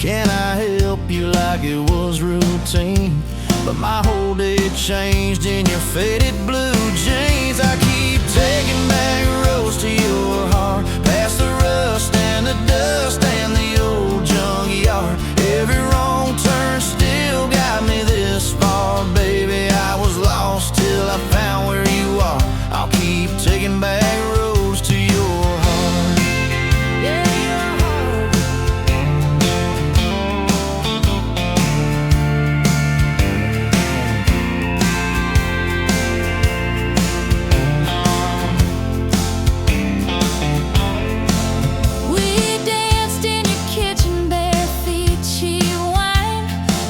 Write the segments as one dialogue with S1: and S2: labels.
S1: Can I help you like it was routine? But my whole day changed in your faded blue jeans. I keep taking back roads to your heart, past the rust and the dust and the old junkyard. Every wrong turn still got me this far, baby. I was lost till I found where you are. I'll keep taking back roads to your heart. Yeah, your heart.
S2: We danced in your kitchen, bare feet, cheap wine.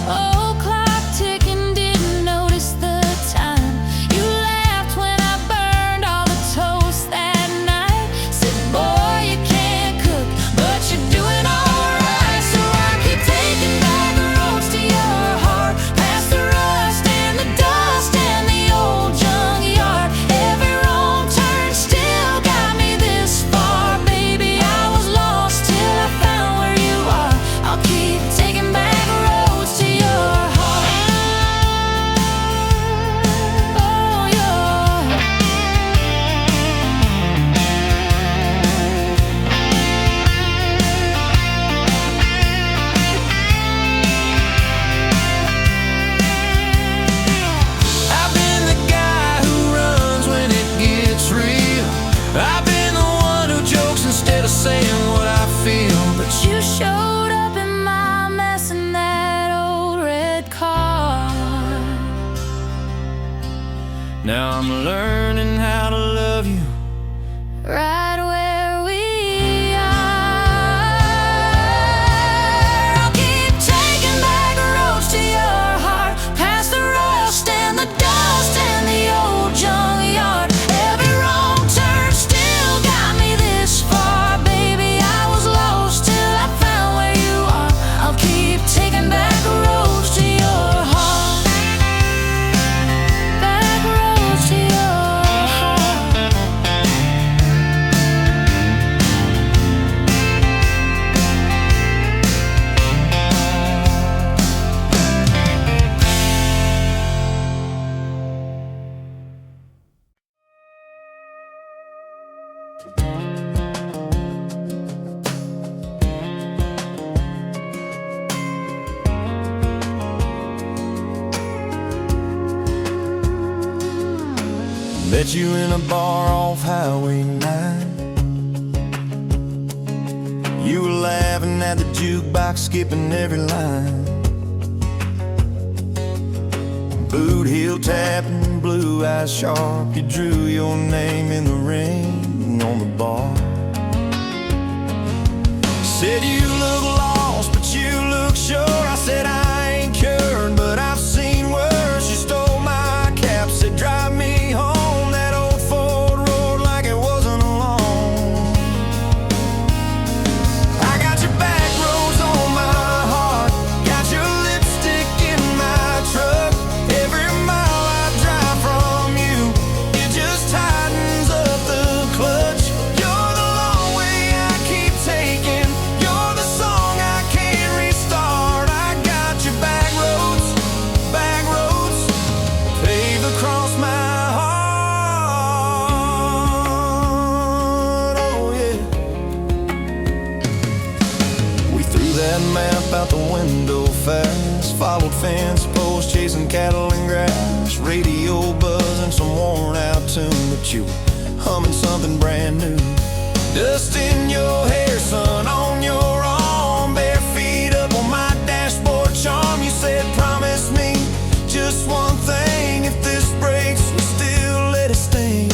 S2: Old clock ticking, didn't notice the time. You laughed when I burned all the toast that night. Said, boy, you can't cook, but you're doing alright. So I keep taking back roads to your heart, past the rust and the dust and the old junkyard. Every wrong turn still got me this far, baby. I was lost till I found where you are. I'll keep taking back roads to your heart. Oh, your
S1: I've been the guy who runs when it gets real. I've been the one who jokes instead of saying what I feel. But
S2: You showed up in my mess in that old red car.
S1: now I'm learning how to love you.
S2: Right where we are. I'll keep taking back roads to your heart, past the rust and the dust and the old junkyard. Every wrong turn still got me this far, baby. I was lost till I found where you are. I'll keep taking back roads to your heart. Back roads to your heart.
S1: Met you in a bar off Highway 9. You were laughing at the jukebox, skipping every line. Boot heel tapping, blue eyes sharp. You drew your name in the ring on the bar. Said you look lost, but you look sure. I said I ain't cured, but I've seen worse. You stole my cap, said drive me home. That old Ford roared like it wasn't alone. I got your back roads on my heart, got your lipstick in my truck. Every mile I drive from you, it just tightens up the clutch. You're the long way I keep taking, you're the song I can't restart. I got your back roads paved across my heart. Oh yeah. We threw that map out the window fast, followed fence posts, chasing cattle and grass, radio buzzing some worn out tune, but you were humming something brand new. Dust in your hair, sun on your arm, bare feet up on my dashboard charm. You said promise me just one thing, if this breaks we still let it sting.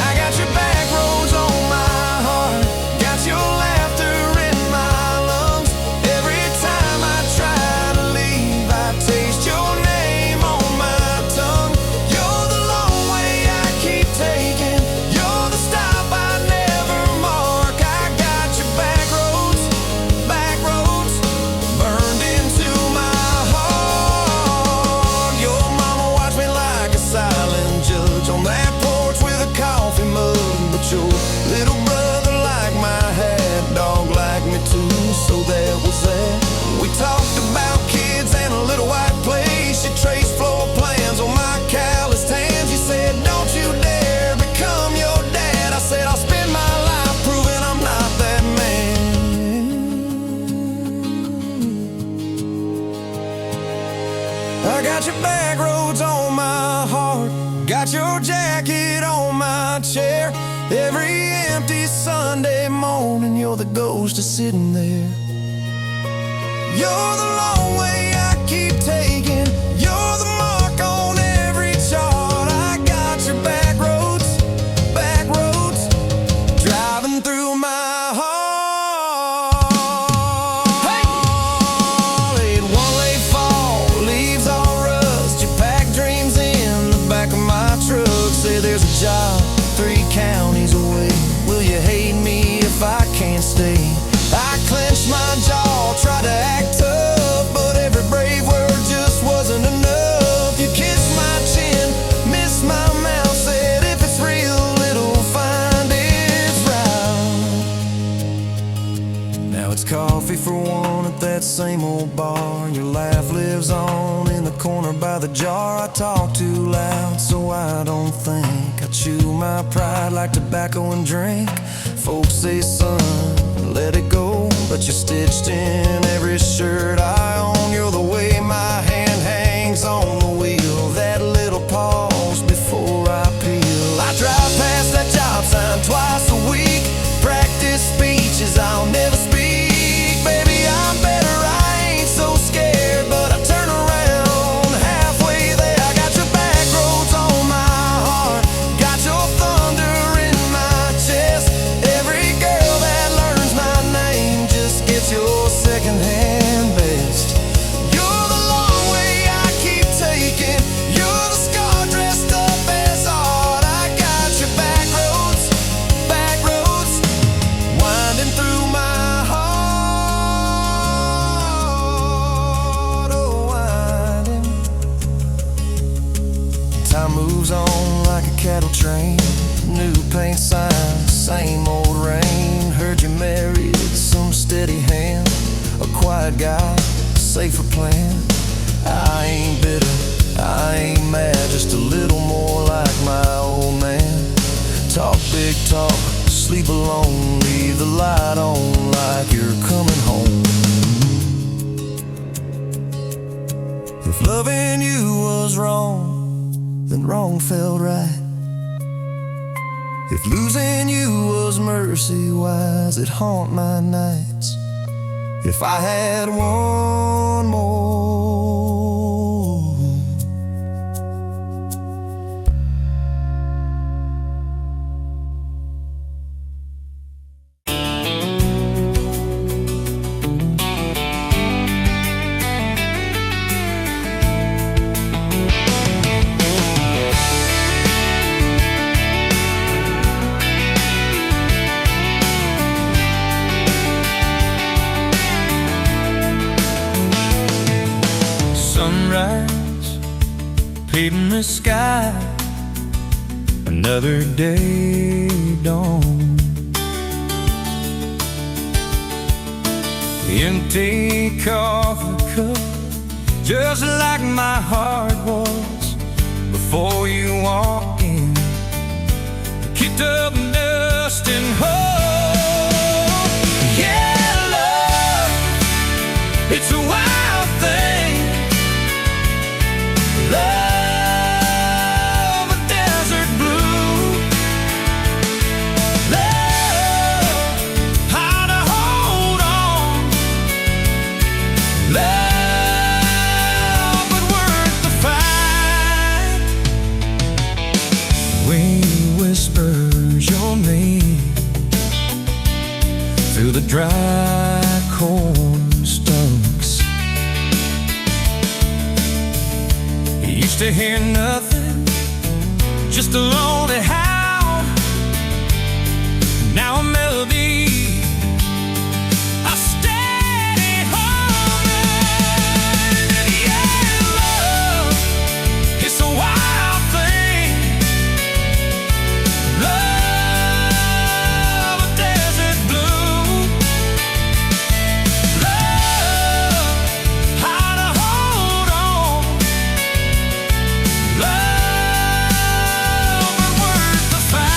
S1: I got your back roads on my heart, got your laughter in my lungs. Every time I try to leave, I taste your name on my tongue. You're I got your back roads on my heart, got your jacket on my chair. Every empty Sunday morning, you're the ghost of sitting there. You're the long way I keep taking, you're the mark on every chart. I got your back roads, driving through my heart. Hey! Late one late fall, leaves all rust. You pack dreams in the back of my truck. Say there's a job 3 counties away. Will you hate me if I can't stay? I clenched my jaw, tried to act tough, but every brave word just wasn't enough. You kissed my chin, missed my mouth, said if it's real, it'll find its route. Now it's coffee for one at that same old bar. Your laugh lives on in the corner by the jar. I talk too loud, so I don't think. I chew my pride like tobacco and drink. Folks say, son, let it go, but you're stitched in every shirt I own. You're the way my hand hangs on the wheel, that little pause before I peel. I drive past that job sign twice a week, practice speeches I'll never speak. Baby, I'm better, I ain't so scared, but I turn around halfway there. I got your back roads on my heart, got your thunder in my chest. Every girl that learns my name just gets your second-hand best. You're the long way I keep taking, you're the scar dressed up as art. I got your back roads, winding through my heart, oh winding. Time moves on like a cattle train, new paint signs, same old rain. Heard you married some steady hand, a quiet guy, safer plan. I ain't bitter, I ain't mad, just a little more like my old man. Talk big talk, sleep alone, leave the light on like you're coming home. If loving you was wrong, then wrong felt right. If losing you was mercy, why's it haunt my nights? If I had one more. Sunrise, painting the sky, another day dawn. The empty coffee cup, just like my heart was before you walked in. Kicked up dust and hope. Yeah, love, it's a wild thing. Love, a desert blue. Love, how to hold on. Love, but worth the fight. Wind whispers your name through the dry corn stalks. Used to hear nothing, just a lonely howl. Now a melody, a steady humming. And yeah, love, it's a wild thing. Love, a desert blue. Love, how to hold on. Love, but worth the fight.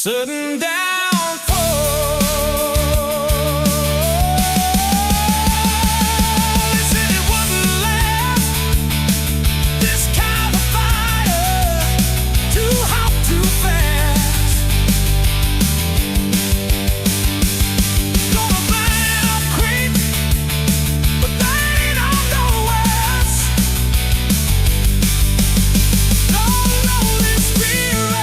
S1: sudden downfall. They said it wouldn't last, this kind of fire, too hot, too fast. Gonna burn up quick, but they ain't on no west. Don't know this spirit.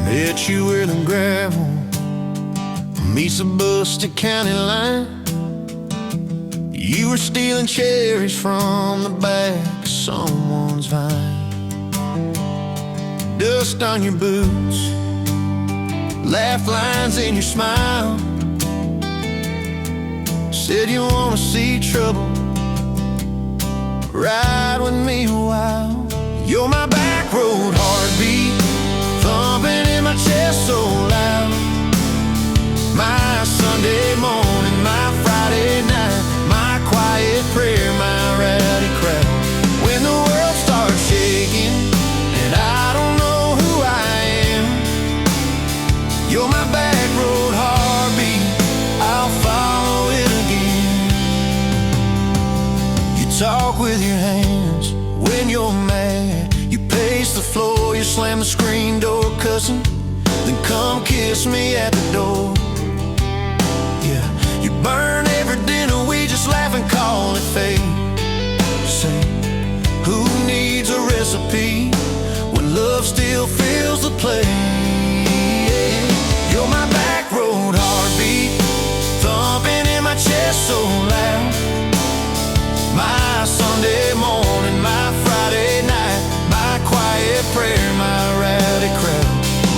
S1: Met you where the gravel meets the Buster County line. You were stealing cherries from the back of someone's vine. Dust on your boots, laugh lines in your smile. Said you wanna see trouble, ride with me a while. You're my back road heartbeat, thumping in my chest so loud. My Sunday morning, my Friday night, my quiet prayer, my rowdy crowd. When the world starts shaking and I don't know who I am, you're my back road heartbeat, I'll follow it again. You talk with your hands when you're mad, you pace the floor, you slam the screen door cussing, then come kiss me at the door. Yeah, you burn every dinner, we just laugh and call it fate. Say, who needs a recipe when love still fills the plate? You're my back road heartbeat, thumping in my chest so loud. My Sunday morning, my Friday night, my quiet prayer, my rowdy crowd.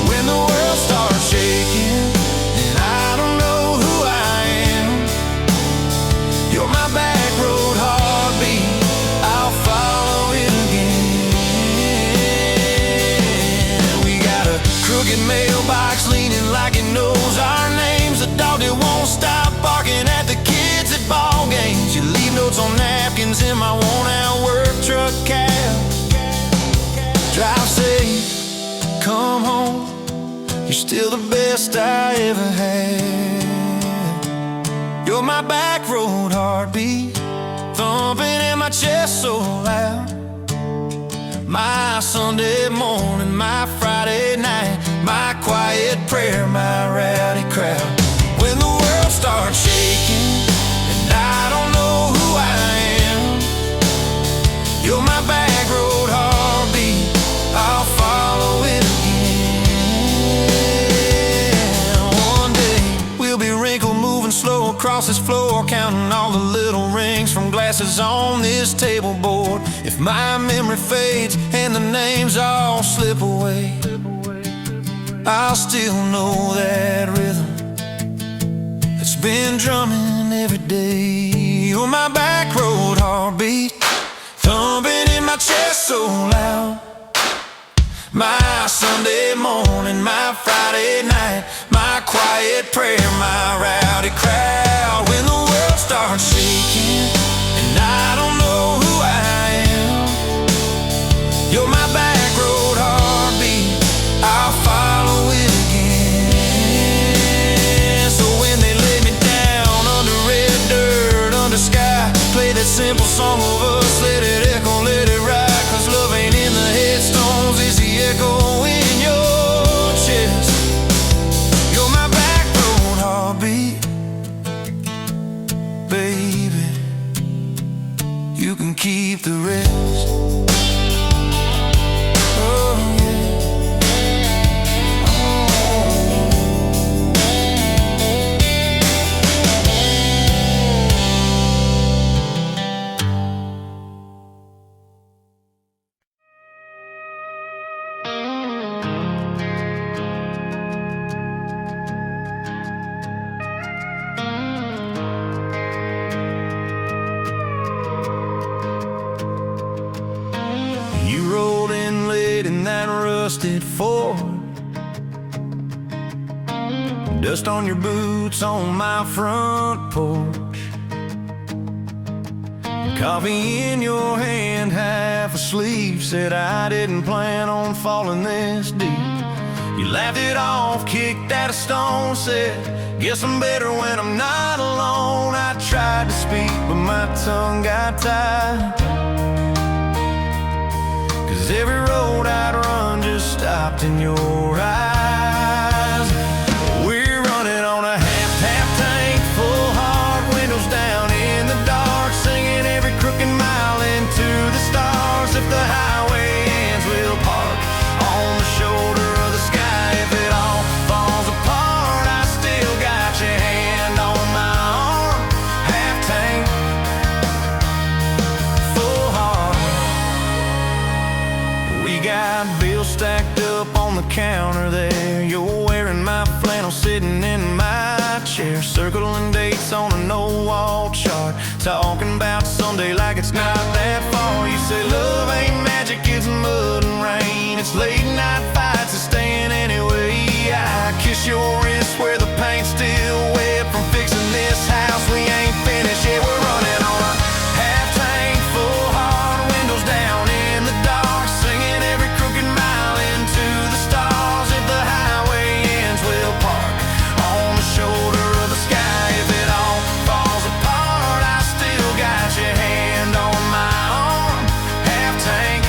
S1: When the world starts shaking and I don't know who I am, you're my back road heartbeat, I'll follow it again. We got a crooked mailbox leaning like it knows our names, a dog that won't stop barking at the kids at ball games. You leave notes on napkins in my worn-out work truck cab. Drive safe, come home, you're still the best I ever had. You're my back road heartbeat, thumping in my chest so loud. My Sunday morning, my Friday night, my quiet prayer, my rowdy crowd. When the world starts shaking and I don't know who I am, you're my back road heartbeat, I'll follow it again. One day we'll be wrinkled, moving slow across this floor, counting all the little rings from glasses on this table board. If my memory fades and the names all slip away, I'll still know that rhythm that's been drumming every day. You're my back road heartbeat, thumping in my chest so loud. My Sunday morning, my Friday night, my quiet prayer, my rowdy crowd. When the world starts shaking and I don't know who I am, you're my back road heartbeat, I'll follow it again. So when they lay me down under red dirt, under sky, play that simple song of us, let it echo, let it ride, 'cause love ain't in the headstones, it's the echo in your chest. You're my back road heartbeat, baby, you can keep the rest. Oh yeah. rusted Ford. Dust on your boots on my front porch. Coffee in your hand, half asleep. Said I didn't plan on falling this deep. You laughed it off, kicked at a stone. Said, guess I'm better when I'm not alone. I tried to speak, but my tongue got tied. 'Cause every road I'd run just stopped in your eyes. We're running on a half tank, full hard, windows down in the dark, singing every crooked mile into the stars. If the highway ends, we'll park on the shoulder of the sky. If it all falls apart, I still got your hand on my arm. Half tank, full hard. We got bills stacked up on the counter there. You're wearing my flannel, sitting in my chair, circling dates on a no-wall chart, talking about Sunday like it's not that far. You say love ain't magic, it's mud and rain. It's late night fights and staying anyway. I kiss your wrist where the paint's still wet from fixing this house. We ain't finished yet. We're running on a half tank, full hard, windows down in the dark, singing every crooked mile into the stars. If the highway ends, we'll park on the shoulder of the sky. If it all falls apart, I still got your hand on my arm. Half tank,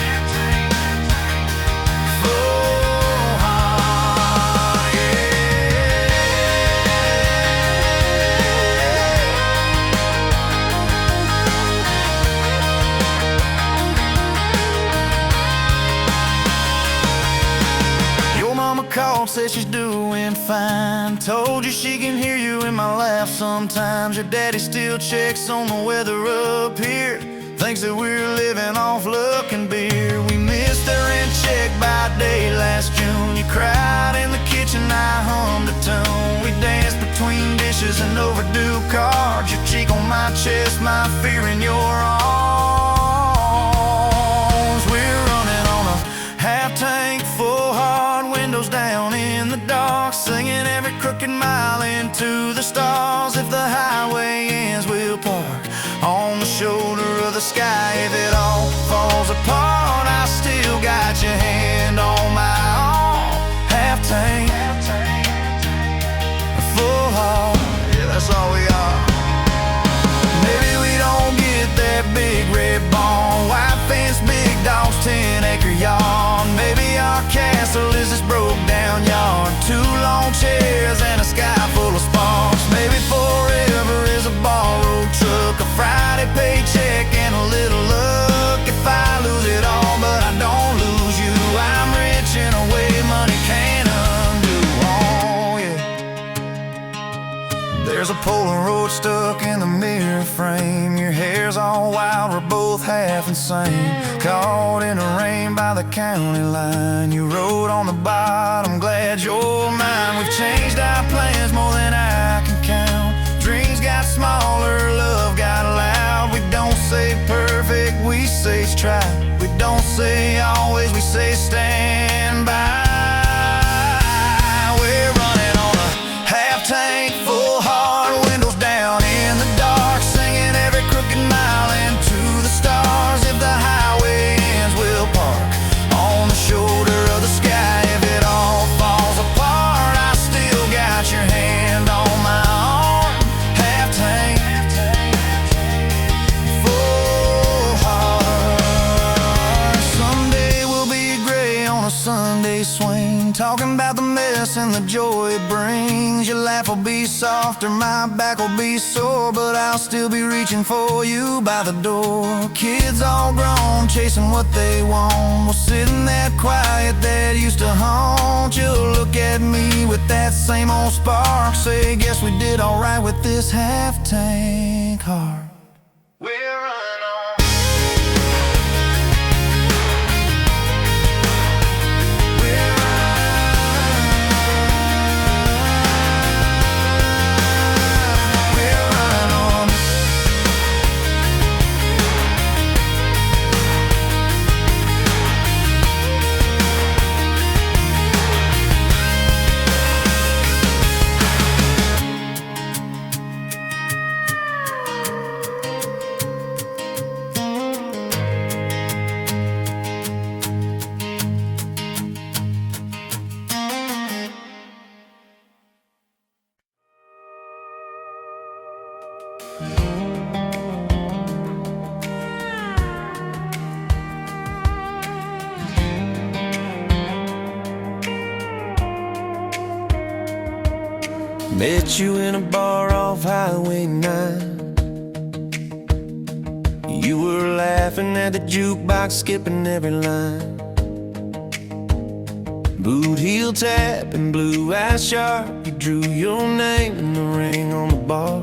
S1: full heart, yeah. Your mama called, said she's doing fine. Told you she can hear you in my laugh sometimes. Your daddy still checks on the weather up here, thinks that we're living off luck and beer. We missed the rent check by day last June. You cried in the kitchen, I hummed a tune. We danced between dishes and overdue cards. Your cheek on my chest, my fear in your arms. We're running on a half tank, full hard, windows down in the dark, singing every crooked mile into the stars. If the highway ends, we'll park on the shoulder of the sky. If it all falls apart, I still got your hand on my arm. Half tank, full heart, yeah, that's all we are. Maybe we don't get that big red barn, white fence, big dogs, 10-acre yard. Maybe our castle is this broke down yard, 2 long chairs and a sky full of sparks. Maybe forever is a borrowed truck, a Friday paycheck and a little luck. If I lose it all but I don't lose you, I'm rich in a way money can't undo. Oh yeah. There's a Polaroid stuck in the mirror frame. Your hair's all wild, we're both half insane. Caught in the rain by the county line. You wrote on the bottom, glad you're mine. We've changed our plans more than I can count. Dreams got smaller, love got loud. We don't say perfect, we say try. We don't say always, we say stand by. We're running on a half tank, full hard, windows down in the dark, singing every crooked mile into the stars. If the highway ends, we'll park on the shoulder of the sky. If it all falls apart, I still got your hand on my arm. Half tank, full heart. Someday we'll be gray on a Sunday swing, talking about the mess and the joy it brings. Your laugh will be softer, my back will be sore, but I'll still be reaching for you by the door. Kids all grown, chasing what they want. We'll sit in that quiet that used to haunt. You'll look at me with that same old spark, say, guess we did alright with this half tank heart. We're running on. Met you in a bar off Highway 9. You were laughing at the jukebox, skipping every line. Boot heel tap and blue eyes sharp. You drew your name in the ring on the bar.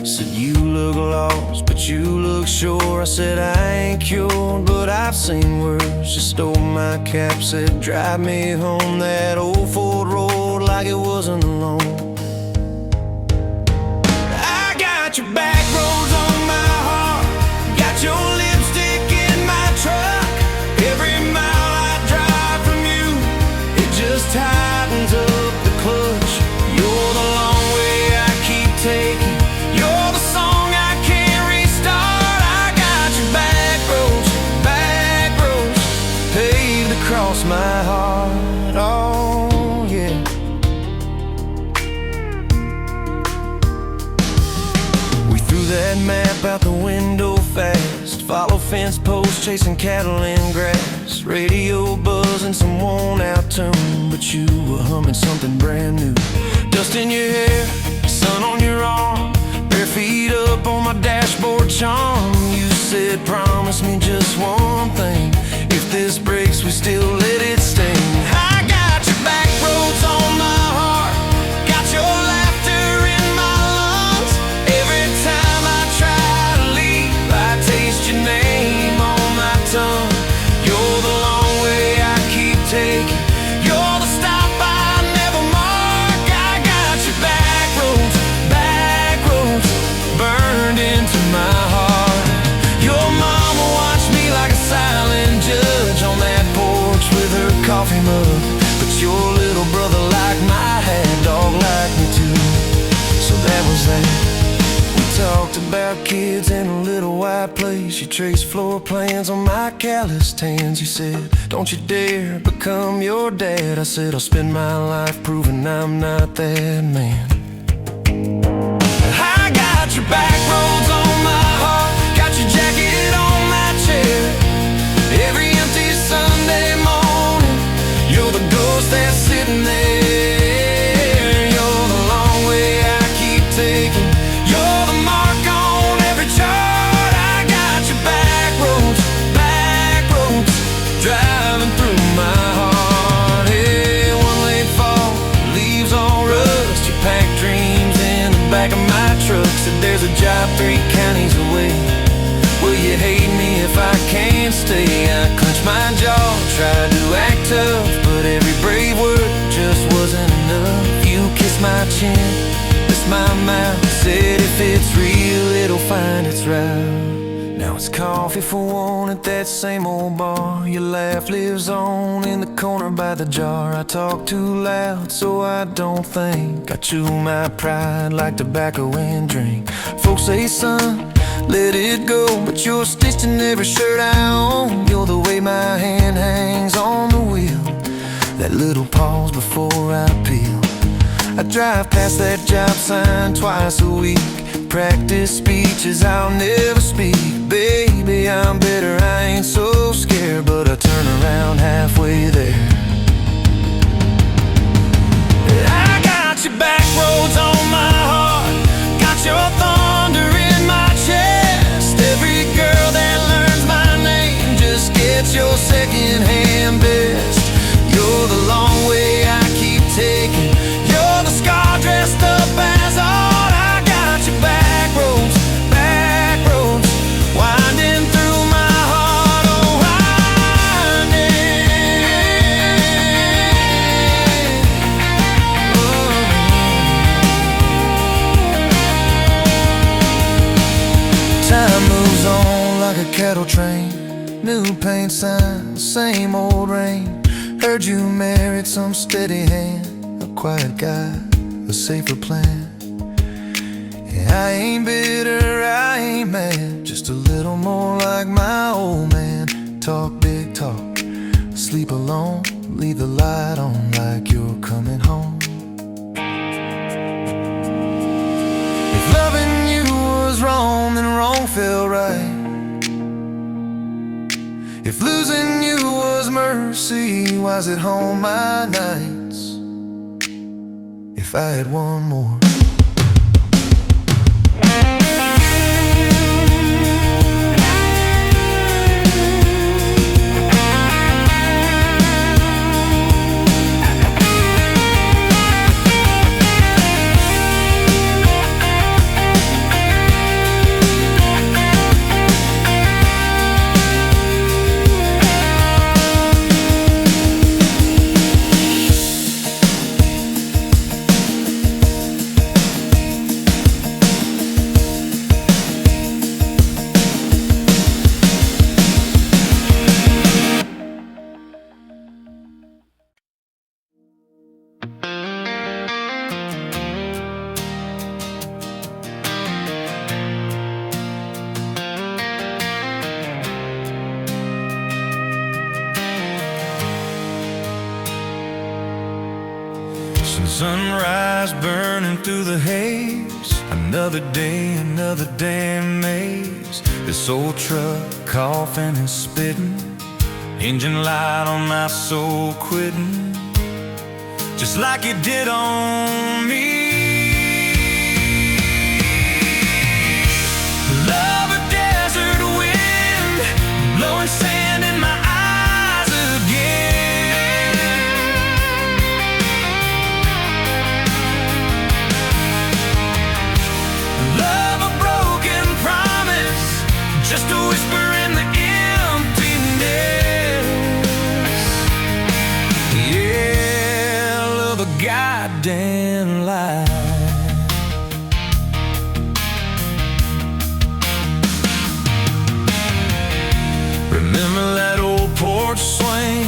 S1: Said you look lost, but you look sure. I said I ain't cured, but I've seen worse. You stole my cap, said drive me home that old Ford road like it wasn't alone. I got your back roads on my heart, got your lipstick in my truck. Every mile I drive from you, it just tightens up the clutch. You're the long way I keep taking, you're the song I can't restart. I got your back roads paved across my heart. Oh yeah. We threw that map out the window fast, follow fence posts, chasing cattle in grass. Radio buzzing some worn out tune, but you were humming something brand new. Dust in your hair, sun on your arm, bare feet up on my dashboard charm. You said promise me just one thing, if this breaks we still let it sting. I got your back roads on my heart, got your laughter in my lungs. Every time I try to leave, I taste your name on my tongue. You're the long way I keep taking, you're the stop I never mark. I got your back roads burned into my heart. Your mama watched me like a silent judge on that porch with her coffee mug, but your little brother liked my hat, dog liked me too. So that was that. We talked about kids in a little white place. You traced floor plans on my calloused hands. You said, don't you dare become your dad. I said, I'll spend my life proving I'm not that man. I got your back roads on my heart, got your jacket on my chair. Every empty Sunday morning, you're the ghost that's sitting there. You're the long way I keep taking, you're the mark on every chart. I got your back roads driving through my heart. Hey, one late fall, leaves all rust. You pack dreams in the back of my truck. Said there's a job 3 counties away. Will you hate me if I can't stay? I clenched my jaw, tried to act tough, but every brave word just wasn't enough. You kissed my chin, kissed my mouth, said if it's real, it'll find its route. Now it's coffee for one at that same old bar. Your laugh lives on in the corner by the jar. I talk too loud, so I don't think. I chew my pride like tobacco and drink. Folks say, son, let it go, but you're stitched in every shirt I own. You're the way my hand hangs on the wheel, that little pause before I peel. I drive past that job sign twice a week, practice speeches I'll never speak. Baby, I'm better, I ain't so scared, but I turn around halfway there. I got your back roads on my heart, got your thunder in my chest. Every girl that learns my name just gets your second-hand best. You're the long way I keep taking, you're the scar dressed up as art. I got your back roads winding through my heart. Oh, winding. Oh. Time moves on like a cattle train, new paint sign, same old rain. Heard you married some steady hand, a quiet guy, a safer plan. Yeah, I ain't bitter, I ain't mad, just a little more like my old man. Talk big talk, sleep alone, leave the light on like you're coming home. If loving you was wrong, then wrong felt right. If losing you was mercy, why's it home my nights? If if I had one more. Sunrise burning through the haze, another day, another damn maze. This old truck coughing and spitting, engine light on my soul quitting, just like it did on me. Love a desert wind, blowing sand in my eyes again. Love a broken promise, just a whisper in the emptiness. Yeah, love a goddamn lie. Remember that old porch swing,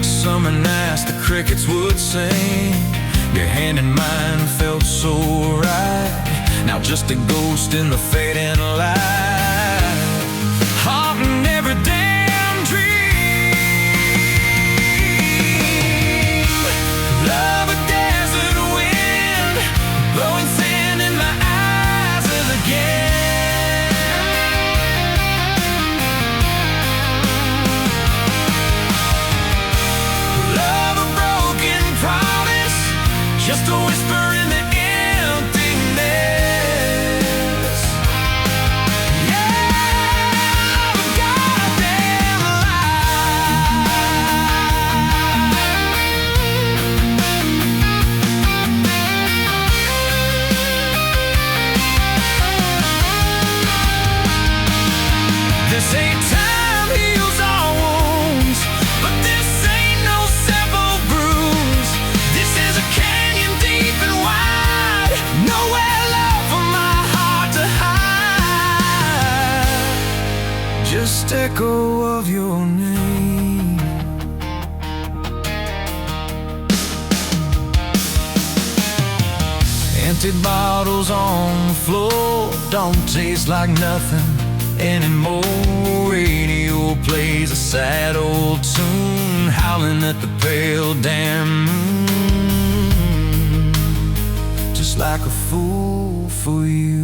S1: summer nights the crickets would sing. Your hand in mine felt so right, now just a ghost in the fading light, haunting every damn dream. Love a desert wind, blowing sand in my eyes again. Love a broken promise, just a whisper in the emptiness. Yeah, love a goddamn lie. This ain't time heals all wounds, but this ain't no simple bruise. This is a canyon deep and wide, nowhere left for my heart to hide. Just echo of your name. Empty bottles on the floor don't taste like nothing anymore. Radio plays a sad old tune, howling at the pale damn moon, just like a fool for you.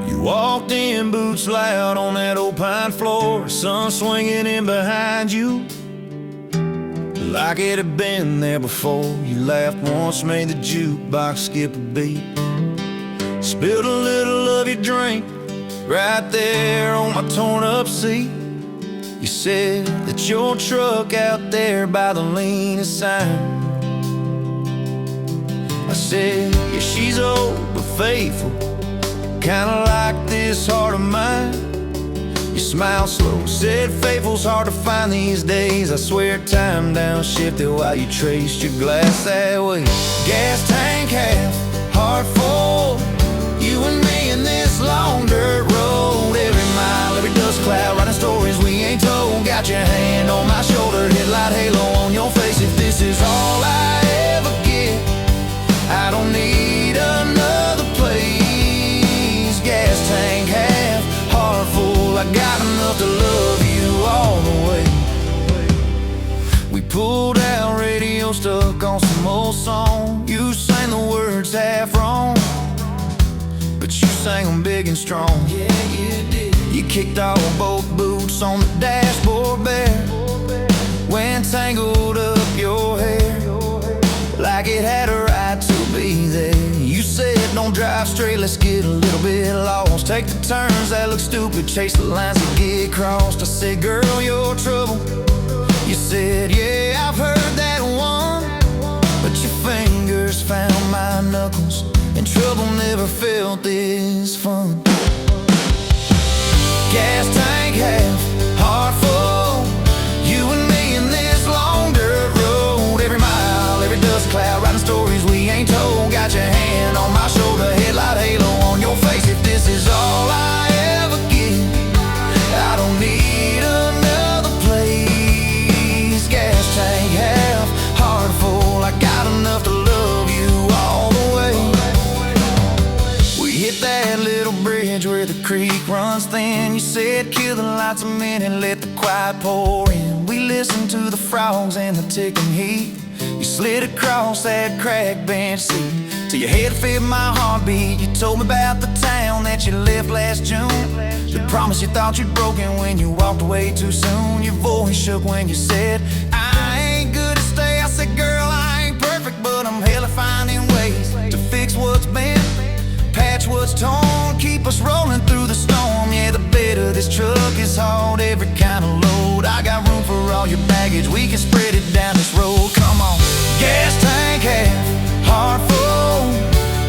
S1: You walked in, boots loud on that old pine floor, sun swinging in behind you like it had been there before. You laughed once, made the jukebox skip a beat, spilled a little of your drink right there on my torn up seat. You said that your truck out there by the leanest sign. I said, yeah, she's old but faithful, kinda like this heart of mine. You smiled slow, said faithful's hard to find these days. I swear time downshifted while you traced your glass that way. Gas tank half, heart full, you and me in this long dirt road. Every mile, every dust cloud, writing stories we ain't told. Got your hand on my shoulder, headlight halo on your face. If this is all I ever get, I don't need another place. Gas tank half, heart full, I got enough to love you all the way. on some old song. You sang the words half wrong, but you sang them big and strong. Yeah, you did. You kicked off both boots on the dashboard bare, when tangled up your hair like it had a right to be there. You said, don't drive straight, let's get a little bit lost. Take the turns that look stupid, chase the lines that get crossed. I said, girl, you're trouble. You said, yeah, I've heard that one, but your fingers found my knuckles, and trouble never felt this fun. Gas tank half, heart full, you and me in this long dirt road. Every mile, every dust cloud, writing stories we ain't told. Got your hand on my shoulder, headlight halo on your face. If this is all I ever get, I don't need another place. Gas tank half, heart full, I got enough to love you all the way. We hit that little bridge where the creek runs thin. You said, kill the lights a minute, let the quiet pour in. We listened to the frogs and the ticking heat. You slid across that cracked bench seat till your head fit my heartbeat. You told me about the town that you left last June, the promise you thought you'd broken when you walked away too soon. Your voice shook when you said, I ain't good to stay. I said, girl, I ain't perfect, but I'm hella finding ways to fix what's bent, patch what's torn, keep us rolling through the storm. Yeah, the bed of this truck is hauled every kind of load. I got room for all your baggage, we can spread it down this road. Come on. Gas tank half, heart full,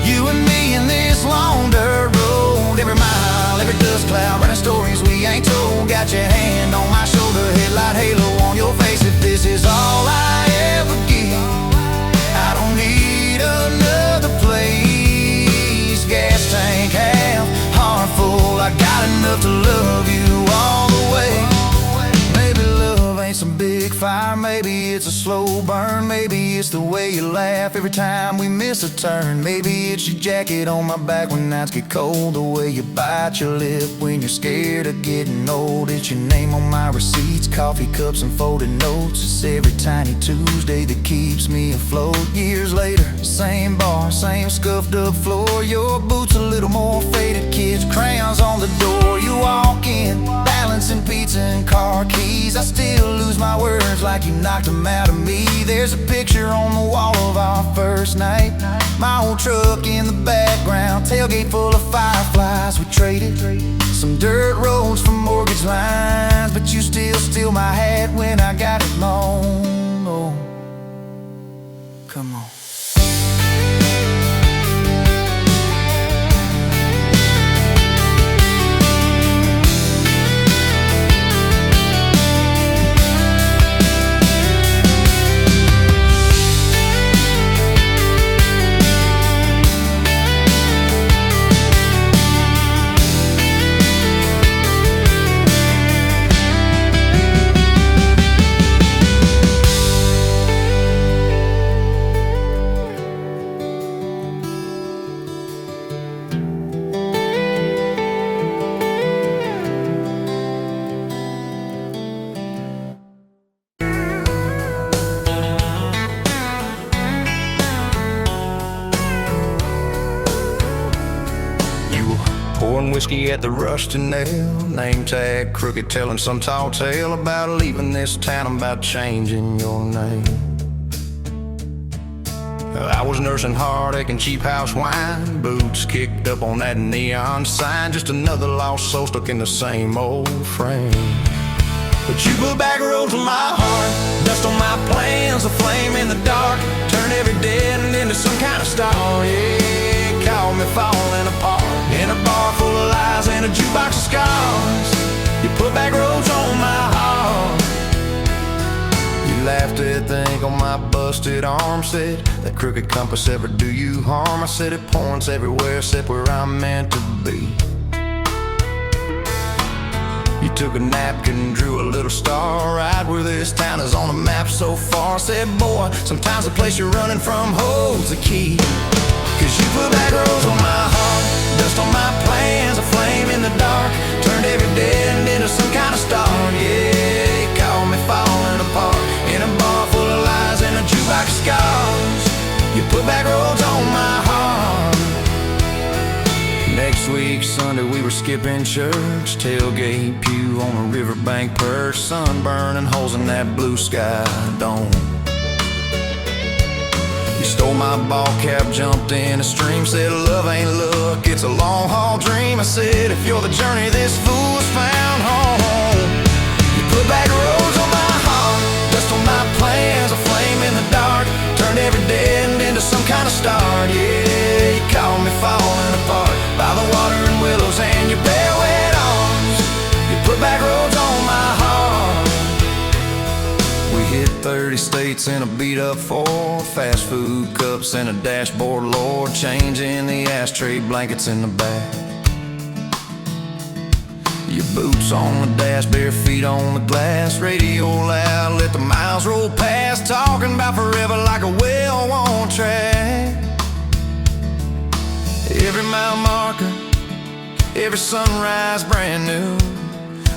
S1: you and me in this long dirt road. Every mile, every dust cloud, writing stories we ain't told. Got your hand on my shoulder, headlight halo on your face. If this is all I ever get, I don't need another place. Gas tank half, heart full, I got enough to love you all the way. Maybe love ain't some big fire, maybe it's a slow burn. Maybe it's the way you laugh every time we miss a turn. Maybe it's your jacket on my back when nights get cold, the way you bite your lip when you're scared of getting old. It's your name on my receipts, coffee cups and folded notes. It's every tiny Tuesday that keeps me afloat. Years later, same bar, same scuffed up floor. Your boots a little more faded, kids' crayons on the door. You walk in, balancing pizza and car keys. I still lose my words like you knocked them out of me. There's a picture on the wall of our first night, my old truck in the background, tailgate full of fireflies. We traded some dirt roads for mortgage lines, but you still steal my hat when I got it mown. Oh, come on. Pouring whiskey at the rusty nail, name tag crooked, telling some tall tale about leaving this town, about changing your name. I was nursing heartache and cheap house wine, boots kicked up on that neon sign, just another lost soul stuck in the same old frame. But you put back roads on my heart, dust on my plans, a flame in the dark, turn every dead end into some kind of star. Yeah, call me falling apart in a bar full of lies and a jukebox of scars. You put back roads on my heart. You laughed at the ink on my busted arm, said that crooked compass ever do you harm. I said it points everywhere except where I'm meant to be. You took a napkin and drew a little star right where this town is on the map so far. I said, boy, sometimes the place you're running from holds the key. Cause you put back roads on my heart, dust on my plans, a flame in the dark, turned every dead end into some kind of star. Yeah, you called me falling apart in a bar full of lies and a jukebox of scars. skipping church, tailgate pew on a riverbank perch, sun burning holes in that blue sky dome. You stole my ball cap, jumped in a stream, said love ain't luck, it's a long haul dream. I said if you're the journey, this fool's found home. You put back roads on my heart, dust on my plans, a flame in the dark, turned every dead end into some kind of start. Yeah, you caught me falling apart by the water and willows and your bare wet arms. You put back roads on my heart. We hit 30 states in a beat-up Ford, fast food cups and a dashboard, Lord, changing the ashtray blankets in the back. Your boots on the dash, bare feet on the glass, radio loud, let the miles roll past, talking about forever like a well-worn track. Every mile marker, every sunrise brand new.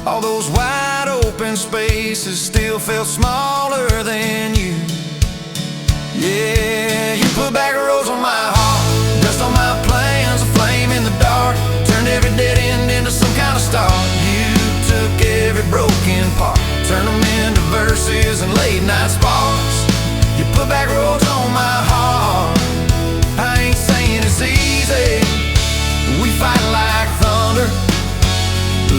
S1: All those wide open spaces still felt smaller than you. Yeah, you put back roads on my heart, dust on my plans, a flame in the dark, turned every dead end into some kind of start. You took every broken part, turned them into verses and late night sparks. You put back roads on my heart. I ain't saying it's easy, we fight like thunder,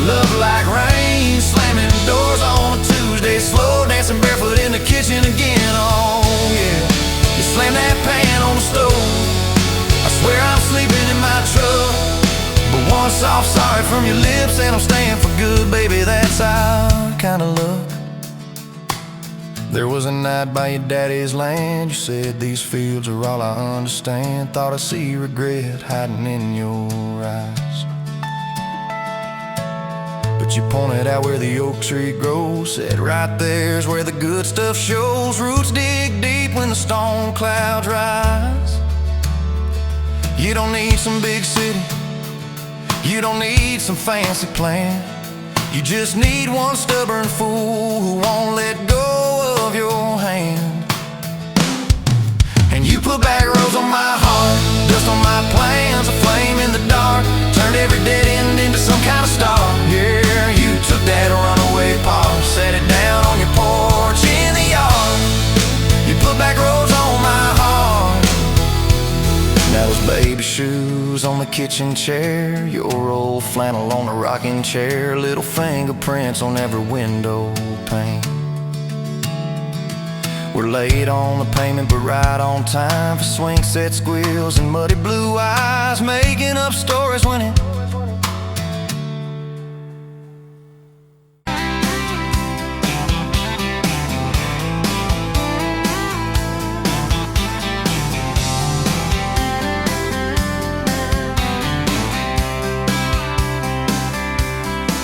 S1: love like rain, slamming doors on a Tuesday, slow dancing barefoot in the kitchen again. Oh yeah, you slam that pan on the stove, I swear I'm sleeping in my truck, but one soft sorry from your lips and I'm staying for good, baby, that's our kind of luck. There was a night by your daddy's land, you said these fields are all I understand, thought I see regret hiding in your eyes. But you pointed out where the oak tree grows, said right there's where the good stuff shows. Roots dig deep when the storm clouds rise. You don't need some big city, you don't need some fancy plan, you just need one stubborn fool who won't let go of your hand. And you put back roads on my heart, dust on my plans, a flame in the dark, turned every dead end into some kind of star. Yeah, you took that runaway part, set it down on your porch in the yard. You put back roads on my heart. Now those baby shoes on the kitchen chair, your old flannel on the rocking chair, little fingerprints on every window pane. We're late on the payment but right on time for swing set squeals and muddy blue eyes, making up stories when it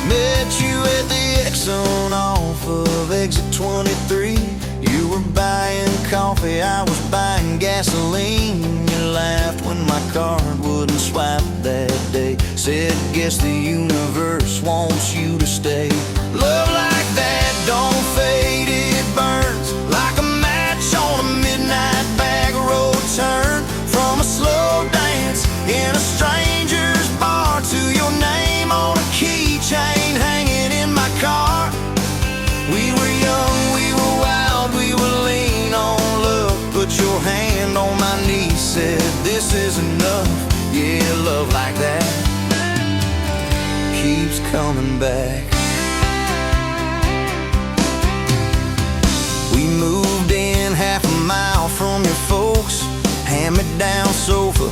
S1: met you at the Exxon off of exit 23. You were buying coffee, I was buying gasoline. You laughed when my card wouldn't swipe that day, said guess the universe wants you to stay. Love like that don't fade, it burns like a match on a midnight back road turn, from a slow dance in a stranger's bar to your name on a keychain hanging in my car. We were young, we were wild, we were lean on love. Put your hand on my knee, said this is enough. Yeah, love like that keeps coming back. We moved in half a mile from your folks, hand-me-down sofa,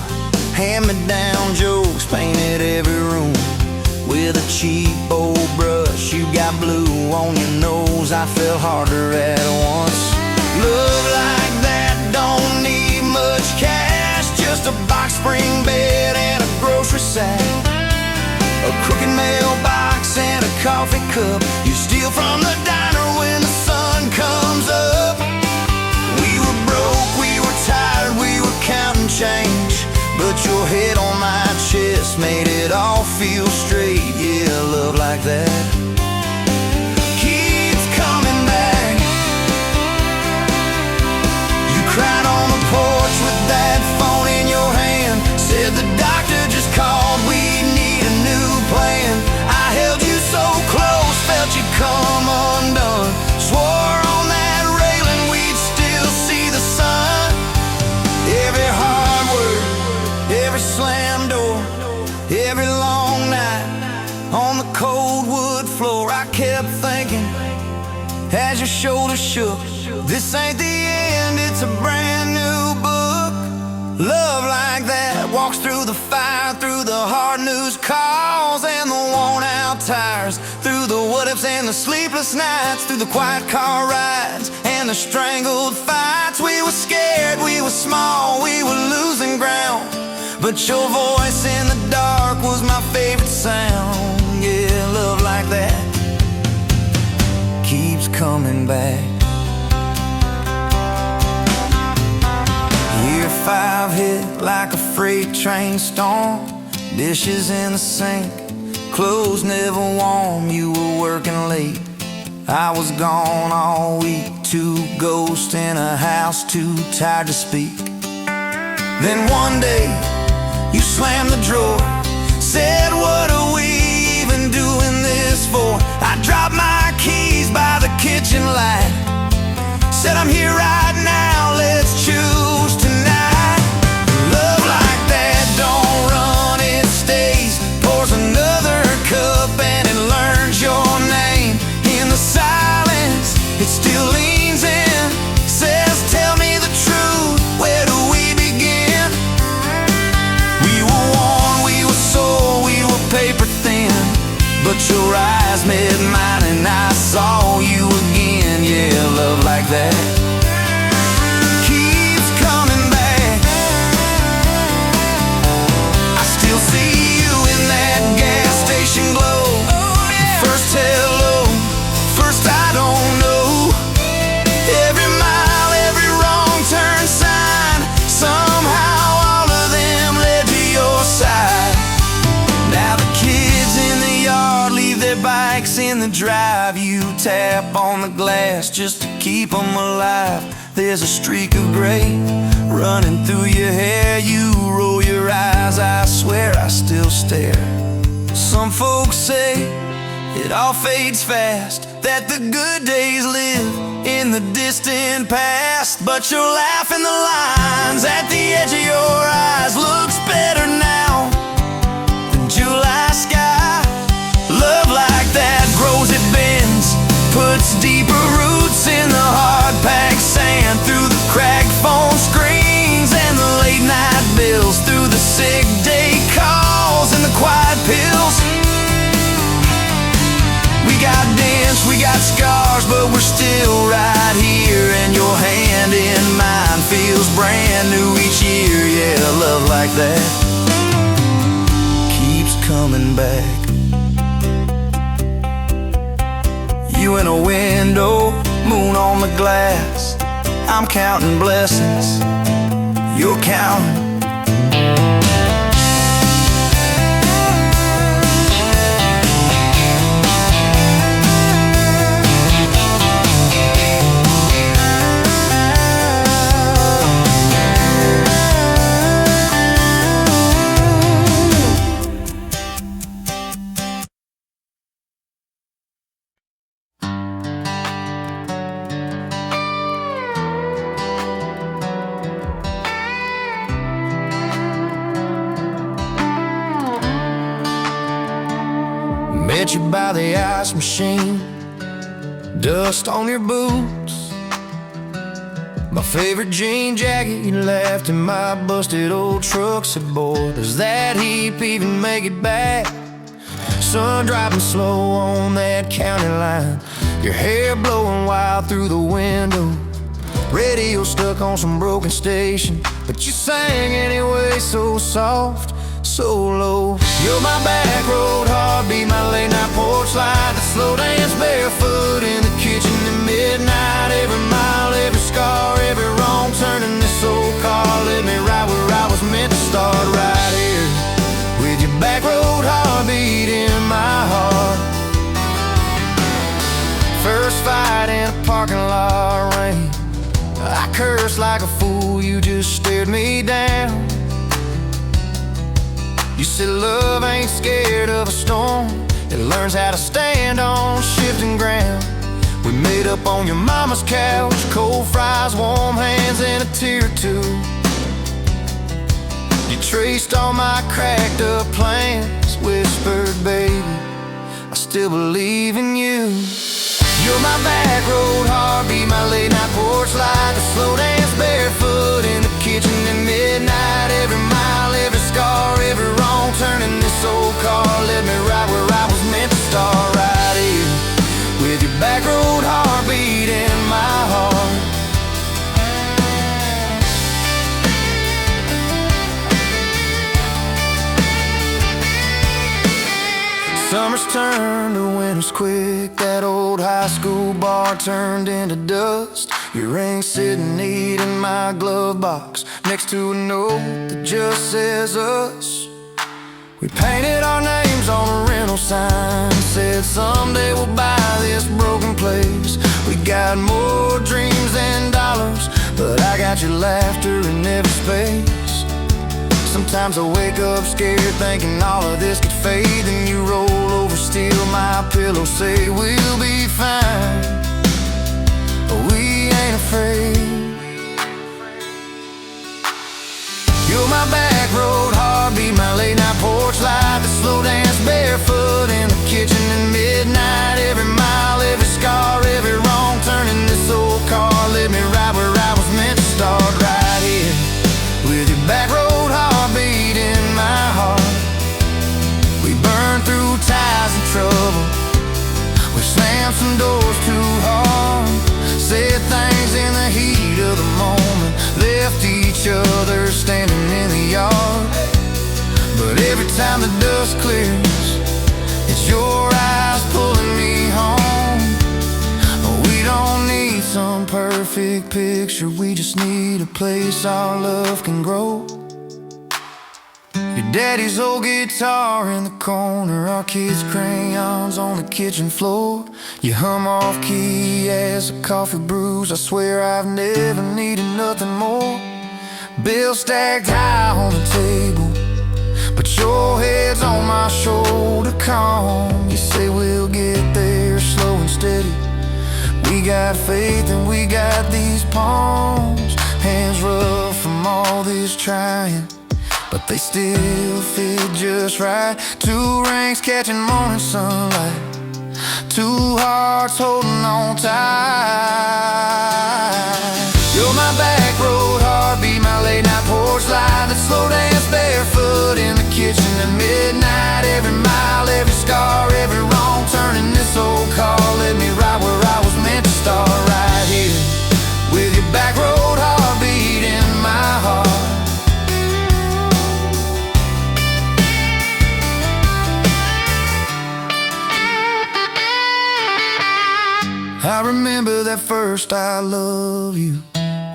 S1: hand-me-down jokes, painted every room with a cheap old brush. You got blue on your nose, I fell harder at once. Love like that don't need much cash, just a box spring bed and a grocery sack, a crooked mailbox and a coffee cup you steal from the diner when the sun comes up. We were broke, we were tired, we were counting change, but your head on my chest made it all feel straight. Yeah, love like that keeps coming back. You cried on the porch with that phone in your hand, said the doctor just called, we need a new plan. as your shoulders shook. This ain't the end, it's a brand new book. Love like that walks through the fire, through the hard news calls and the worn out tires, through the what ifs and the sleepless nights, through the quiet car rides and the strangled fights. We were scared, we were small, we were losing ground, but your voice in the dark was my favorite sound. Yeah, love like that keeps coming back. Year 5 hit like a freight train storm. Dishes in the sink, clothes never warm. You were working late, I was gone all week. 2 ghosts in a house, too tired to speak. Then one day you slammed the drawer, said, what are we even doing this for? I dropped my keys by the kitchen light, said, I'm here right now, let's choose tonight. Love like that don't run, it stays. Pours another cup and it learns your name. In the silence, it still leans in, says, tell me the truth, where do we begin? We were worn, we were sore, we were paper thin, but your eyes met mine and I saw you again. Yeah, love like that keeps coming back. I still see you in that gas station glow. First hello, first I don't know. Every mile, every wrong turn sign, somehow all of them led to your side. Now the kids in the yard leave their bikes in the drive. You tap on the glass just to keep them alive. There's a streak of gray running through your hair. You roll your eyes, I swear I still stare. Some folks say it all fades fast, that the good days live in the distant past. But your laugh in the lines at the edge of your eyes looks better now than July sky. Love like that grows, it bends, puts deeper roots in the hard-packed sand, through the cracked phone screens and the late-night bills, through the sick day calls and the quiet pills. We got dents, we got scars, but we're still right here, and your hand in mine feels brand new each year. Yeah, love like that keeps coming back. You in a window, moon on the glass, I'm counting blessings, you're counting. Met you by the ice machine, dust on your boots, my favorite jean jacket you left in my busted old truck. Said, boy, does that heap even make it back? Sun driving slow on that county line, your hair blowing wild through the window, radio stuck on some broken station, but you sang anyway, so soft, so low. You're my back road heartbeat, my late night porch light, the slow dance barefoot in the kitchen at midnight. Every mile, every scar, every wrong turn in this old car led me right where I was meant to start, right here with your back road heartbeat in my heart. First fight in a parking lot rain, I cursed like a fool, you just stared me down. You said love ain't scared of a storm, it learns how to stand on shifting ground. We made up on your mama's couch, cold fries, warm hands, and a tear or two. You traced all my cracked up plans, whispered, baby, I still believe in you. You're my back road heartbeat, my late night porch light, the slow dance barefoot in the kitchen at midnight. Every mile, every scar, every wrong turn in this old car led me right where I was meant to start. Right here with your back road heartbeat in my heart. Summers turned to winters quick. That old high school bar turned into dust. Your ring sitting neat in my glove box, next to a note that just says us. We painted our names on a rental sign, said someday we'll buy this broken place. We got more dreams than dollars, but I got your laughter in every space. Sometimes I wake up scared, thinking all of this could fade. Then you roll over, steal my pillow, say we'll be fine, but we ain't afraid. You're my back road heartbeat, my late night porch light, the slow dance barefoot in the kitchen at midnight. Every mile, every scar, every wrong turn in this old car led me right where I was meant to start. Right here with your back road heartbeat in my heart. We burned through ties and trouble, we slammed some doors too hard, said things in the heat of the moment, left each other standing in the yard. But every time the dust clears, it's your eyes pulling me home. We don't need some perfect picture, we just need a place our love can grow. Your daddy's old guitar in the corner, our kids' crayons on the kitchen floor. You hum off key as the coffee brews, I swear I've never needed nothing more. Bills stacked high on the table, but your head's on my shoulder, calm. You say we'll get there slow and steady. We got faith and we got these palms, hands rough from all this trying, but they still fit just right. Two rings catching morning sunlight, two hearts holding on tight. You're my back road heartbeat, my late night porch light, that slow dance barefoot in the kitchen at midnight. Every mile, every scar, every wrong turn in this old car led me right where I was meant to start. Right here with your back road heartbeat in my heart. I remember that first I love you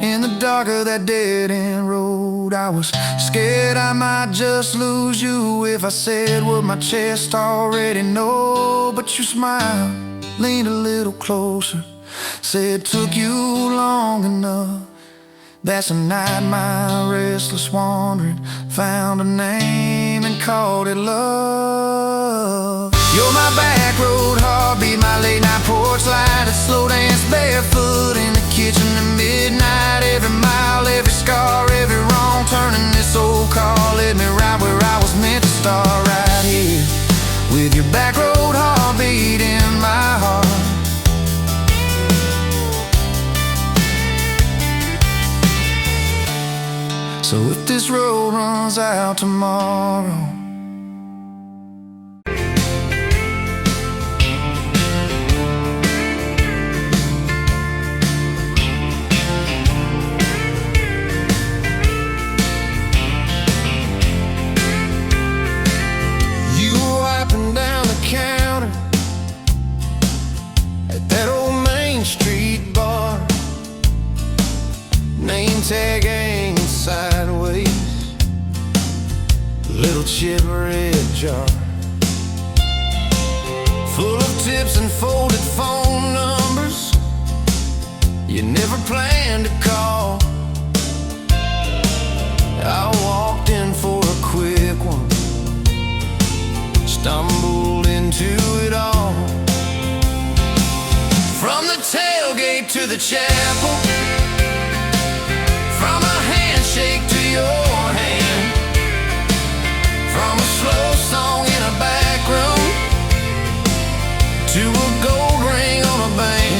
S1: in the dark of that dead-end road. I was scared I might just lose you if I said what my chest already know. But you smiled, leaned a little closer, said took you long enough. That's a night my restless wandering found a name and called it love. You're my back road heartbeat, my late night porch light, a slow dance barefoot in the kitchen at midnight. Every mile, every scar, every wrong turn in this old car led me right where I was meant to start. Right here with your back road heartbeat in my heart. So if this road runs out tomorrow, you wiping down the counter at that old Main Street bar, name tag hanging sideways, little chip red jar full of tips and folded phone numbers you never planned to call. I walked in for a quick one, stumbled into it all. From the tailgate to the chapel, from a handshake to your hand, from a slow song in a back room to a gold ring on a band.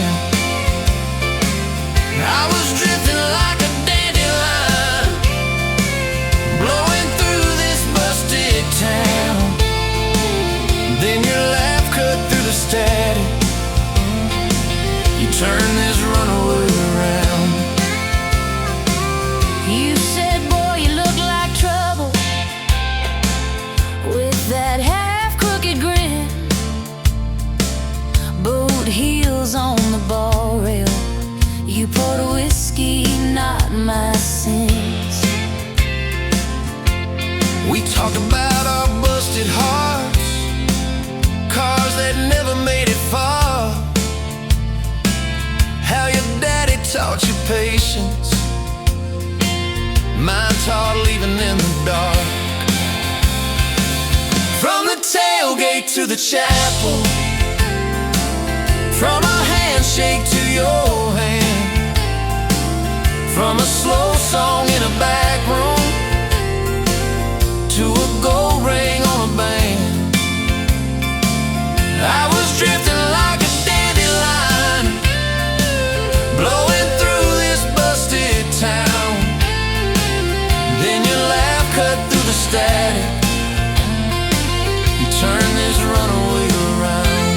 S1: turn this runaway around.
S2: You said, boy, you look like trouble, with that half-crooked grin, boot heels on the bar rail. You poured whiskey, not my sins.
S1: We talked about our busted hearts, cars that never made it far, how your daddy taught you patience, mine taught leaving in the dark. From the tailgate to the chapel, from a handshake to your hand, from a slow song in a back room to a gold ring on a band. I was drifting like a dandelion, blowing through this busted town. Then your laugh cut through the static, you turned this runaway around.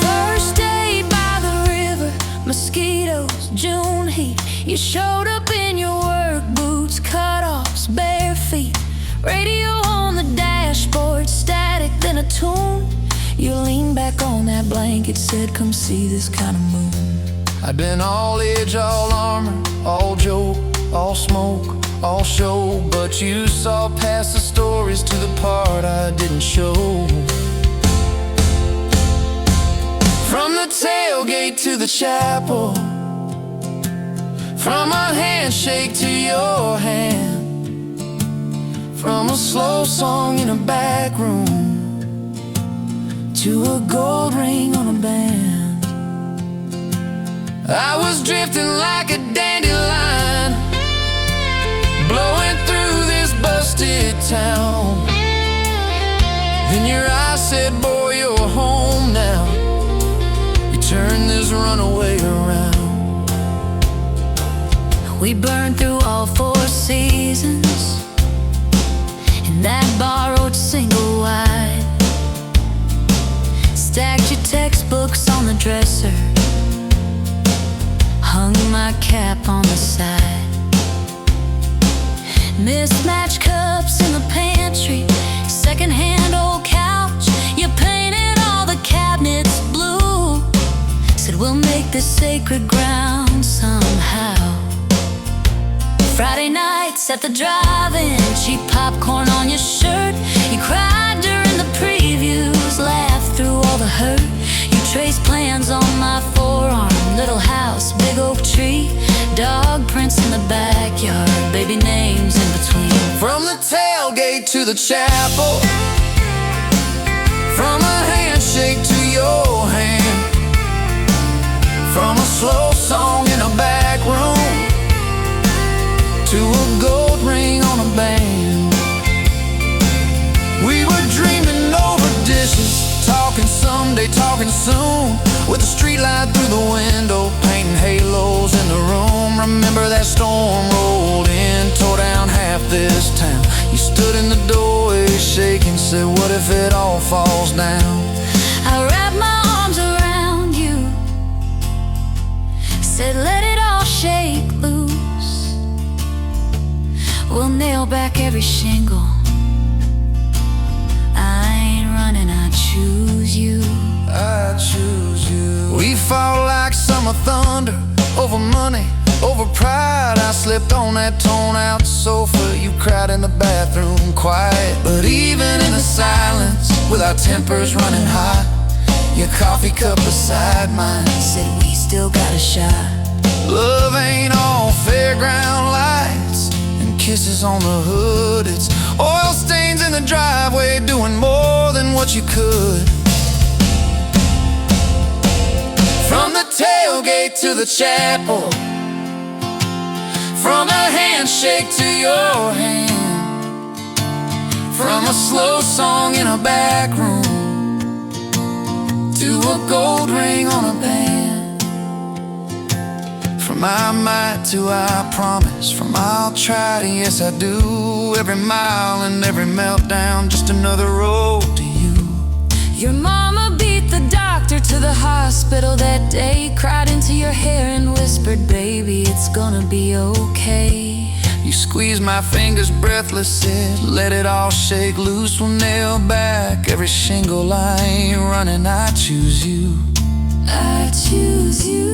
S2: First day by the river, mosquitoes, June heat. You showed up in your work boots, cutoffs, bare feet, radio on the dashboard, static, then a tune. You leaned back on that blanket, said, come see this kind of moon.
S1: I'd been all edge, all armor, all joke, all smoke, all show, but you saw past the stories to the part I didn't show. From the tailgate to the chapel, from a handshake to your hand, from a slow song in a back room to a gold ring on a band. I was drifting like a dandelion, blowing through this busted town. Then your eyes said, boy, you're home now. You turned this runaway around.
S2: We burned through all 4 seasons in that borrowed single wide. Stacked your textbooks on the dresser, hung my cap on the side. Mismatched cups in the pantry, secondhand old couch. You painted all the cabinets blue, said we'll make this sacred ground somehow. Friday nights at the drive-in, cheap popcorn on your shirt. You cried during the previews, laughed through all the hurt. You traced plans on my forearm, little house, big oak tree, dog prints in the backyard, baby names in between.
S1: From the tailgate to the chapel, from a handshake to your hand, from a slow song in a back room to a gold ring on a band. We were dreaming over dishes, talking someday, talking soon, with a street light through the window, painting halos in the room. Remember that storm rolled in, tore down half this town. You stood in the doorway shaking, said, what if it all falls down?
S2: I wrapped my arms around you, said let it all shake loose. We'll nail back every shingle. I ain't running, I choose you.
S1: I choose you. We fought like summer thunder, over money, over pride. I slipped on that torn-out sofa, you cried in the bathroom quiet. But even in the silence, with our tempers running hot, your coffee cup beside mine said we still got a shot. Love ain't all fairground lights and kisses on the hood. It's oil stains in the driveway, doing more than what you could. From the tailgate to the chapel, from a handshake to your hand, from a slow song in a back room to a gold ring on a band. From I might to I promise, from I'll try to yes I do. Every mile and every meltdown, just another road to you.
S2: Your mama beat the doctor to the hospital that day, cried into your hair and whispered, baby, it's gonna be okay.
S1: You squeezed my fingers breathless, said, let it all shake loose. We'll nail back every shingle. I ain't running, I choose you.
S2: I choose you.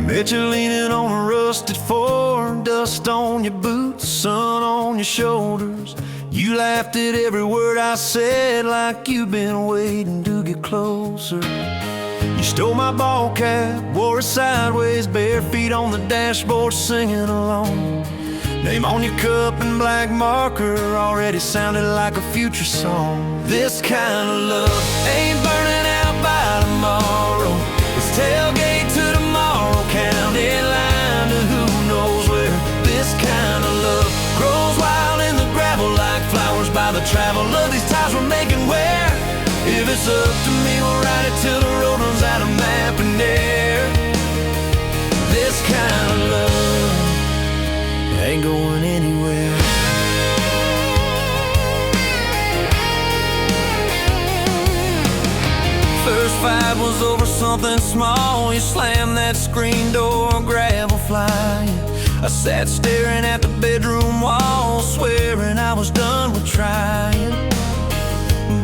S1: Bet you're leaning on a rusted Ford, dust on your boots, sun on your shoulders. You laughed at every word I said, like you've been waiting to get closer. You stole my ball cap, wore it sideways, bare feet on the dashboard, singing along. Name on your cup in black marker already sounded like a future song. This kind of love ain't burning out by tomorrow. It's tailgate to tomorrow, county line to who knows where. This kind of love grows wild in the gravel like flowers by the travel of these ties we're making. Where if it's up to me, we'll ride it till the road runs out of map and air. This kind of love ain't going anywhere. First fight was over something small. You slammed that screen door, gravel flying. I sat staring at the bedroom wall, swearing I was done with trying.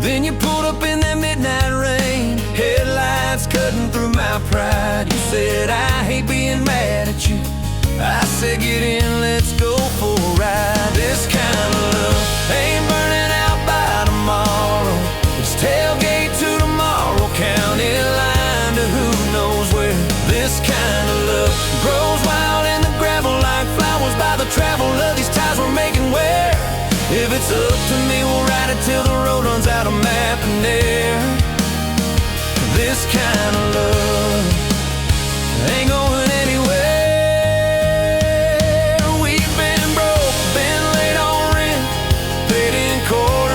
S1: Then you pulled up in that midnight rain, headlights cutting through my pride. You said, I hate being mad at you. I said, get in, let's go for a ride. This kind of love ain't burning out by tomorrow. It's tailgate to tomorrow, county line to who knows where. This kind of love grows wild in the gravel like flowers by the travel of these ties we're making. Where if it's up to me, we'll ride it till the road runs out of map and air. This kind of love ain't going anywhere.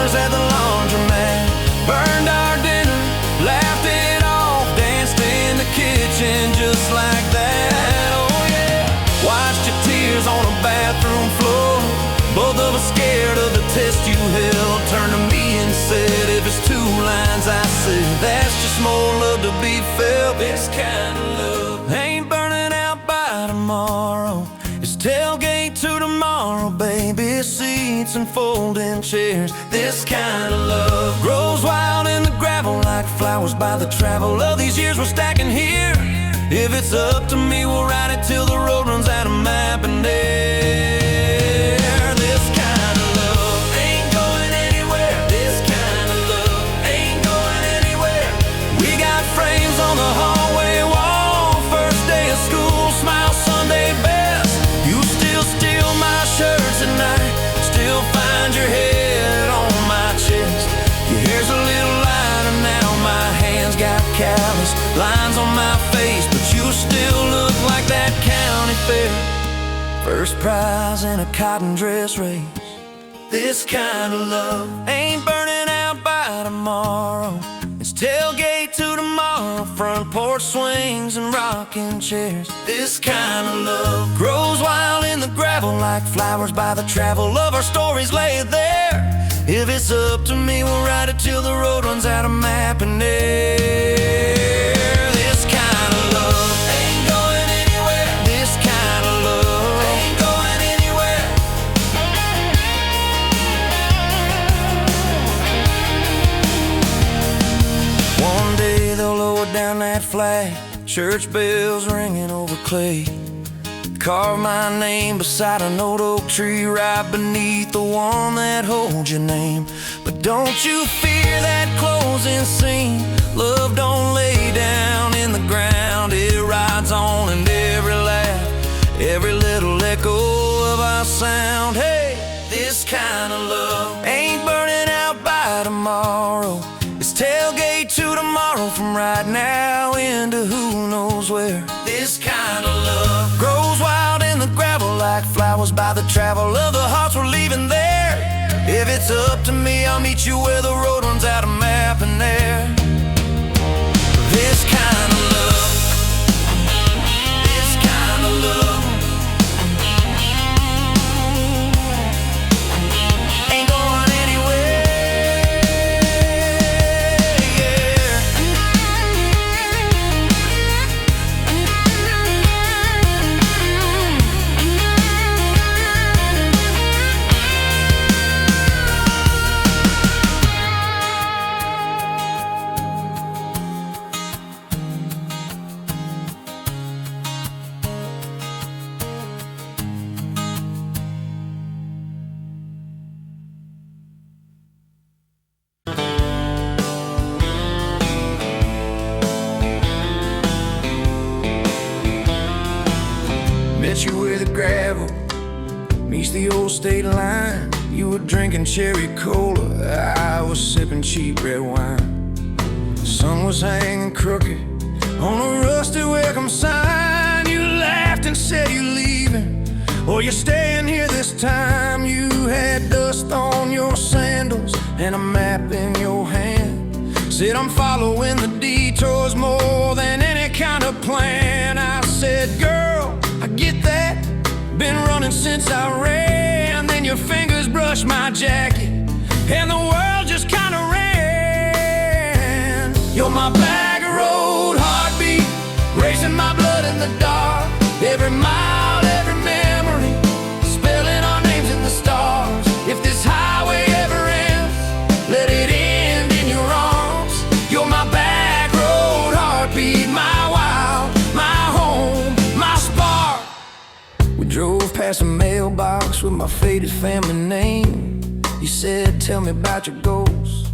S1: At the laundromat, burned our dinner, laughed it off, danced in the kitchen just like that. Oh yeah, watched your tears on a bathroom floor. Both of us scared of the test you held. Turned to me and said, if it's two lines I said, that's just more love to be felt. This kind of love ain't burning out by tomorrow. It's tailgate to tomorrow, baby, seats and folding chairs. This kind of love grows wild in the gravel like flowers by the travel of these years we're stacking here. If it's up to me, we'll ride it till the road runs out of map and air. This kind of love ain't going anywhere. This kind of love ain't going anywhere. We got frames on the hallway wall, first day of school, smile Sunday best. You still steal my shirts at night, still find your head on my chest. Your hair's a little lighter now, my hands got callous lines on my face, but you still look like that county fair. First prize in a cotton dress race. This kind of love ain't burning out by tomorrow. It's tailgate to tomorrow, front porch swings and rocking chairs. This kind of love grows wild in the gravel like flowers by the travel of our stories laid there. If it's up to me, we'll ride it till the road runs out of map and air. This kind of love ain't going anywhere. This kind of love ain't going anywhere. One day they'll lower down that flag, church bells ringing over clay. Carve my name beside an old oak tree right beneath the one that holds your name. But don't you fear that closing scene. Love don't lay down in the ground, it rides on, and every every little echo of our sound. Hey, this kind of love ain't burning out by tomorrow. It's tailgate to tomorrow, from right now into who knows where. This kind of love grows wild in the gravel like flowers by the travel of the hearts we're leaving there. If it's up to me, I'll meet you where the road runs out of map and air. This kind of love, this kind of love ain't going anywhere, yeah. Met you where the gravel meets the old state line. You were drinking cherry cola, I was sipping cheap red wine. The sun was hanging crooked on a rusty welcome sign. You laughed and said you're leaving, or you're staying here this time. You had dust on your sandals and a map in your hand. Said I'm following the detours more than any kind of plan. I said, girl, I get that, been running since I ran. Then your fingers brushed my jacket and the world just kinda ran. You're my back road heartbeat, racing my blood in the dark. Every mile, every memory, spelling our names in the stars. If this highway ever ends, let it end in your arms. You're my back road heartbeat, my wild, my home, my spark. We drove past a mailbox with my faded family name. You said, tell me about your goals,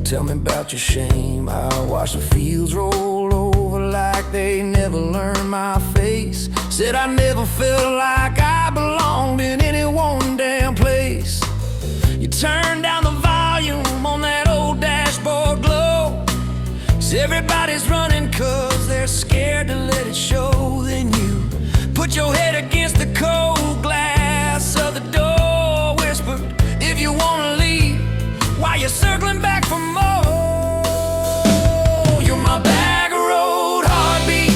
S1: tell me about your shame. I watched the fields roll over like they never learned my face. Said I never felt like I belonged in any one damn place. You turned down the volume on that old dashboard glow. 'Cause everybody's running 'cause they're scared to let it show. Then you put your head against the cold glass of the door, whispered, if you wanna leave, while you're circling back for more. You're my back road heartbeat,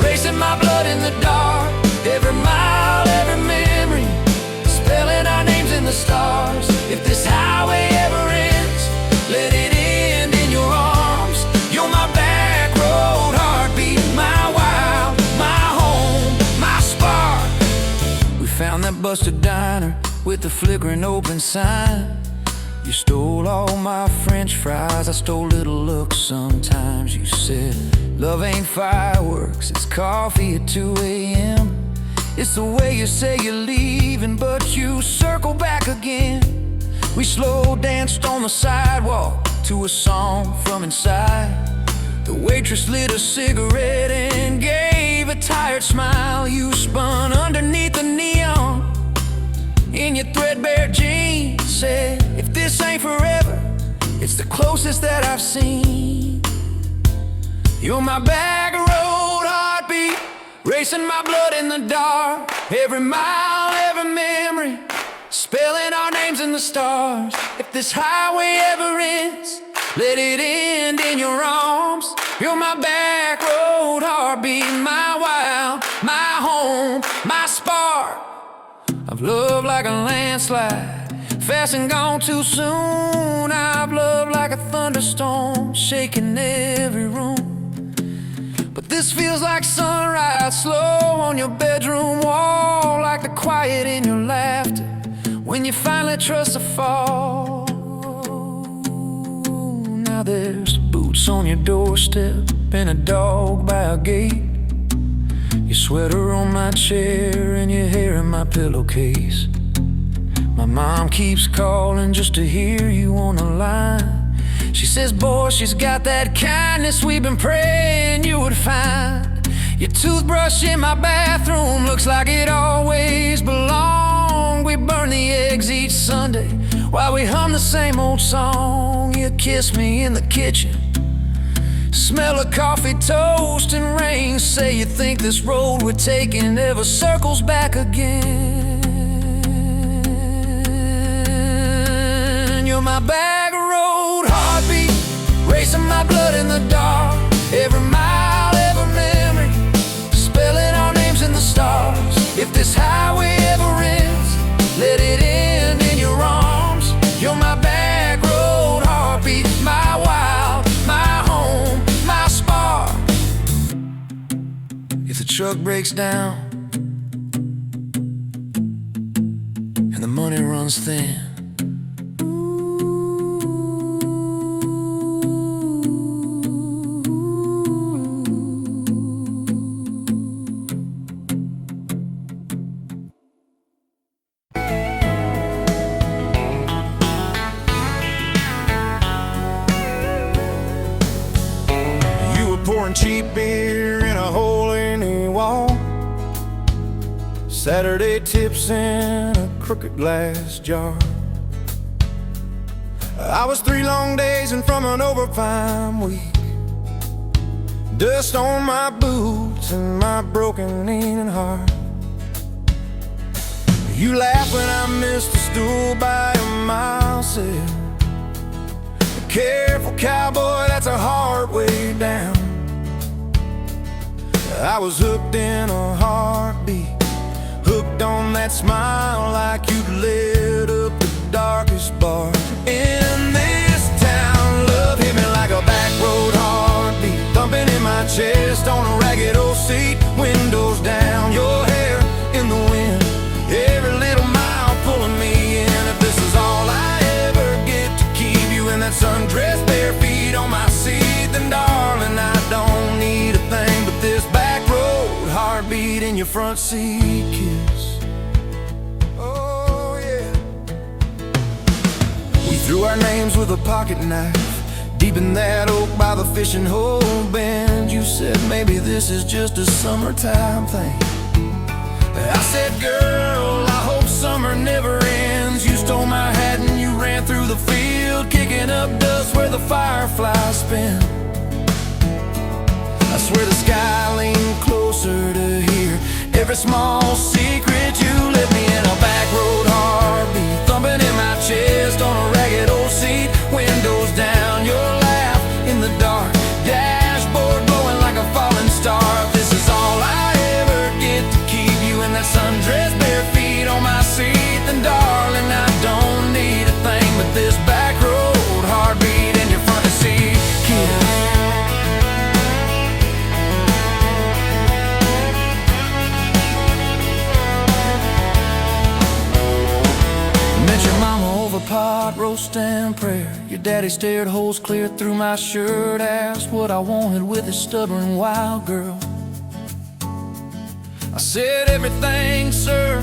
S1: racing my blood in the dark. Every mile, every memory, spelling our names in the stars. If this highway ever ends, let it end in your arms. You're my back road heartbeat, my wild, my home, my spark. We found that busted diner with the flickering open sign. You stole all my French fries, I stole little looks sometimes. You said, love ain't fireworks, it's coffee at 2 a.m. It's the way you say you're leaving, but you circle back again. We slow danced on the sidewalk to a song from inside. The waitress lit a cigarette and gave a tired smile. You spun underneath the neon in your threadbare jeans. Said, if this ain't forever, it's the closest that I've seen. You're my back road heartbeat, racing my blood in the dark. Every mile, every memory, spelling our names in the stars. If this highway ever ends, let it end in your arms. You're my back road heartbeat, my wild, my home, my spark. I've loved like a landslide, fast and gone too soon. I've loved like a thunderstorm, shaking every room. But this feels like sunrise, slow on your bedroom wall, like the quiet in your laughter when you finally trust a fall. Now there's boots on your doorstep and a dog by a gate. Your sweater on my chair and your hair in my pillowcase. My mom keeps calling just to hear you on the line. She says, boy, she's got that kindness we've been praying you would find. Your toothbrush in my bathroom looks like it while we hum the same old song. You kiss me in the kitchen, smell of coffee, toast, and rain. Say you think this road we're taking ever circles back again. You're my back road heartbeat, racing my blood in the dark. Every mile, every memory, spelling our names in the stars. If this highway ever ends, let it end in your arms. You're my back road heartbeat, my wild, my home, my spark. If the truck breaks down and the money runs thin, pouring cheap beer in a hole in the wall, Saturday tips in a crooked glass jar. I was 3 long days and from an overtime week, dust on my boots and my broken aching heart. You laugh when I missed a stool by a mile, said, "Careful cowboy, that's a hard way down." I was hooked in a heartbeat, hooked on that smile like you'd lit up the darkest bar in this town. Love hit me like a back road heartbeat, thumping in my chest on a ragged old seat. Windows down, your hair in the wind, every little mile pulling me in. If this is all I ever get to keep you in that sundress, bare feet on my seat, then darling, I don't need a thing but this back road heartbeat in your front seat kiss. Oh yeah. We threw our names with a pocket knife deep in that oak by the fishing hole bend. You said maybe this is just a summertime thing. I said, girl, I hope summer never ends. You stole my hat and you ran through the field, kicking up dust where the fireflies spin. I swear the sky leaned closer to hear every small secret. You let me in a back road heartbeat, thumping in my chest on a ragged old seat. Windows down, your laugh in the dark, dashboard glowing like a falling star. If this is all I ever get to keep you in that sundress, bare feet on my seat, then darling, I don't need a thing but this back road heartbeat in your front seat kiss. Pot roast and prayer. Your daddy stared holes clear through my shirt, asked what I wanted with his stubborn wild girl. I said everything, sir,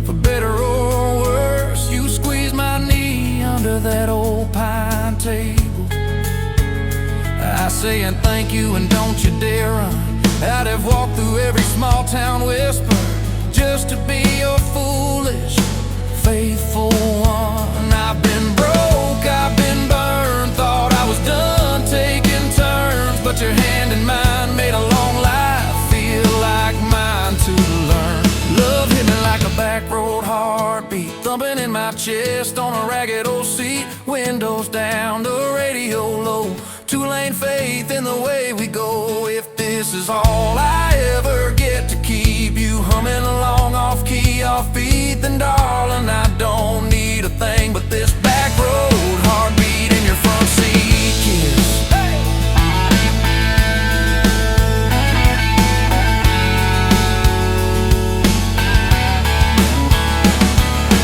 S1: for better or worse. You squeezed my knee under that old pine table. I say and thank you and don't you dare run. I'd have walked through every small town whisper just to be your foolish faithful one. I've been broke, I've been burned, thought I was done taking turns, but your hand in mine made a long life feel like mine to learn. Love hit me like a back road heartbeat, thumping in my chest on a ragged old seat. Windows down, the radio low, 2-lane faith in the way we go. If this is all I ever get to keep you humming along off key, off beat, then darling, I don't need a thing but this back road heartbeat in your front seat kiss. Hey!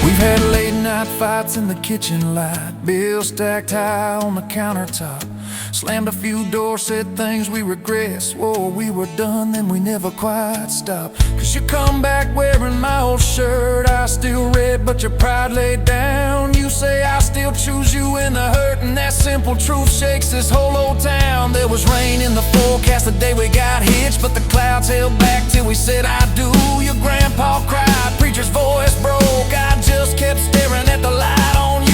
S1: We've had late night fights in the kitchen light, bills stacked high on the countertop. Slammed a few doors, said things we regret. Swore we were done, then we never quite stopped. Cause you come back wearing my old shirt, I still red, but your pride laid down. You say I still choose you in the hurt, and that simple truth shakes this whole old town. There was rain in the forecast the day we got hitched, but the clouds held back till we said I do. Your grandpa cried, preacher's voice broke, I just kept staring at the light on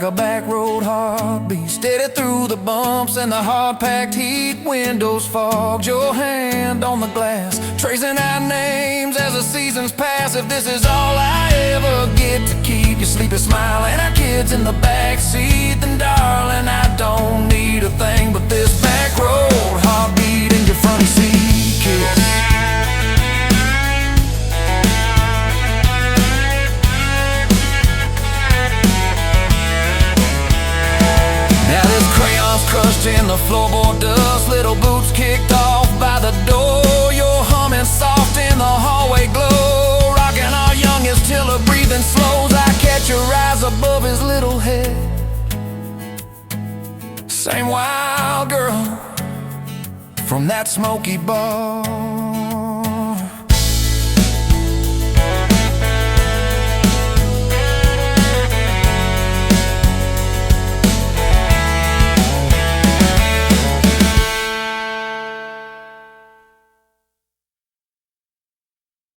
S1: like a back road heartbeat, steady through the bumps and the hard-packed heat. Windows fogged, your hand on the glass, tracing out names as the seasons pass. If this is all I ever get to keep, you sleepy smiling, our kids in the back seat, then darling, I don't need a thing but this back road heartbeat in your front seat kiss. Now this crayon's crushed in the floorboard dust, little boots kicked off by the door. You're humming soft in the hallway glow, rocking our youngest till her breathing slows. I catch your eyes above his little head, same wild girl from that smoky bar.